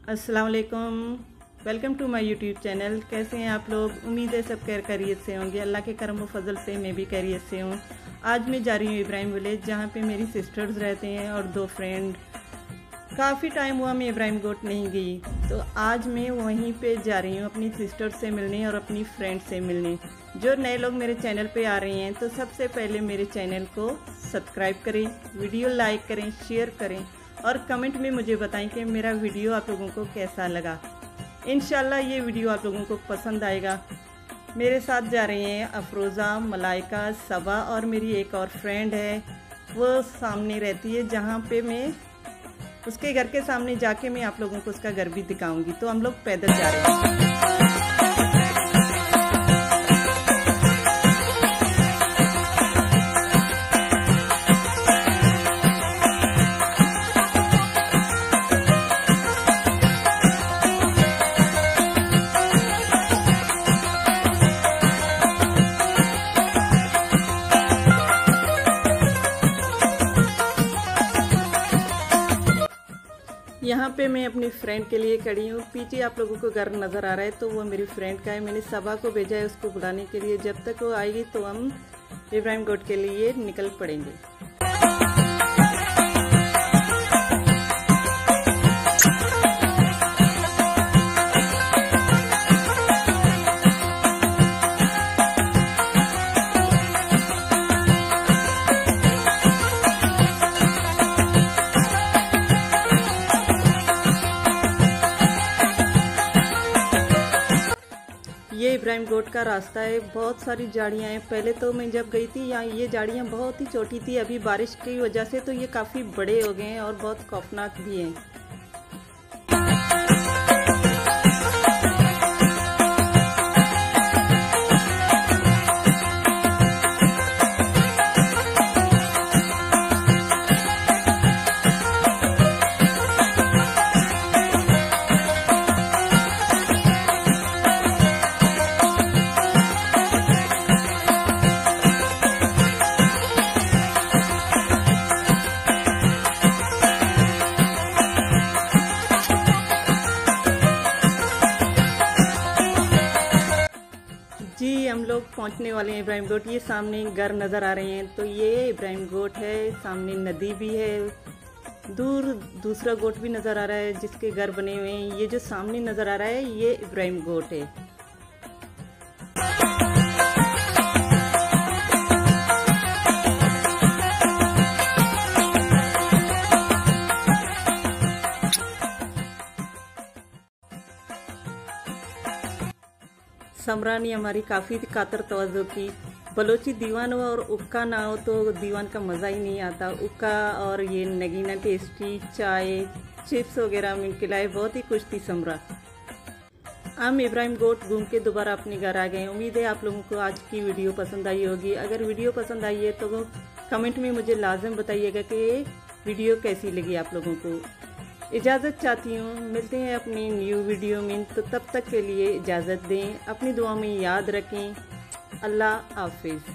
अस्सलाम वालेकुम। Welcome to my YouTube channel. कैसे हैं आप लोग? उम्मीद है सब खैरियत से होंगे। अल्लाह के करम व फजल से मैं भी खैरियत से हूँ। आज मैं जा रही हूँ इब्राहिम विलेज, जहाँ पे मेरी सिस्टर्स रहते हैं और 2 फ्रेंड। काफ़ी टाइम हुआ मैं इब्राहिम गोट नहीं गई, तो आज मैं वहीं पे जा रही हूँ अपनी सिस्टर से मिलने और अपनी फ्रेंड से मिलने। जो नए लोग मेरे चैनल पे आ रहे हैं तो सबसे पहले मेरे चैनल को सब्सक्राइब करें, वीडियो लाइक करें, शेयर करें और कमेंट में मुझे बताएं कि मेरा वीडियो आप लोगों को कैसा लगा। इंशाल्लाह ये वीडियो आप लोगों को पसंद आएगा। मेरे साथ जा रहे हैं अफरोज़ा, मलाइका, सबा और मेरी एक और फ्रेंड है, वो सामने रहती है, जहाँ पे मैं उसके घर के सामने जाके मैं आप लोगों को उसका घर भी दिखाऊंगी। तो हम लोग पैदल जा रहे हैं। यहाँ पे मैं अपनी फ्रेंड के लिए खड़ी हूँ। पीछे आप लोगों को घर नज़र आ रहा है तो वो मेरी फ्रेंड का है। मैंने सबा को भेजा है उसको बुलाने के लिए। जब तक वो आएगी तो हम इब्राहिम गोट के लिए निकल पड़ेंगे। ये इब्राहिम गोट का रास्ता है। बहुत सारी झाड़ियाँ हैं। पहले तो मैं जब गई थी यहाँ ये झाड़ियाँ बहुत ही छोटी थी। अभी बारिश की वजह से तो ये काफ़ी बड़े हो गए हैं और बहुत खौफनाक भी हैं। जी हम लोग पहुंचने वाले हैं इब्राहिम गोट। ये सामने घर नज़र आ रहे हैं तो ये इब्राहिम गोट है। सामने नदी भी है, दूर दूसरा गोट भी नज़र आ रहा है जिसके घर बने हुए हैं। ये जो सामने नज़र आ रहा है ये इब्राहिम गोट है। समरानी हमारी काफ़ी कातर तवज्जो की। बलोची दीवान हो और उक्का ना हो तो दीवान का मज़ा ही नहीं आता। उक्का और ये नगीना टेस्टी चाय चिप्स वगैरह में खिलाए, बहुत ही खुश थी समरा। हम इब्राहिम गोट घूम के दोबारा अपने घर आ गए। उम्मीद है आप लोगों को आज की वीडियो पसंद आई होगी। अगर वीडियो पसंद आई है तो कमेंट में मुझे लाजिम बताइएगा कि वीडियो कैसी लगी आप लोगों को। इजाज़त चाहती हूँ, मिलते हैं अपनी न्यू वीडियो में। तो तब तक के लिए इजाज़त दें। अपनी दुआ में याद रखें। अल्लाह हाफिज़।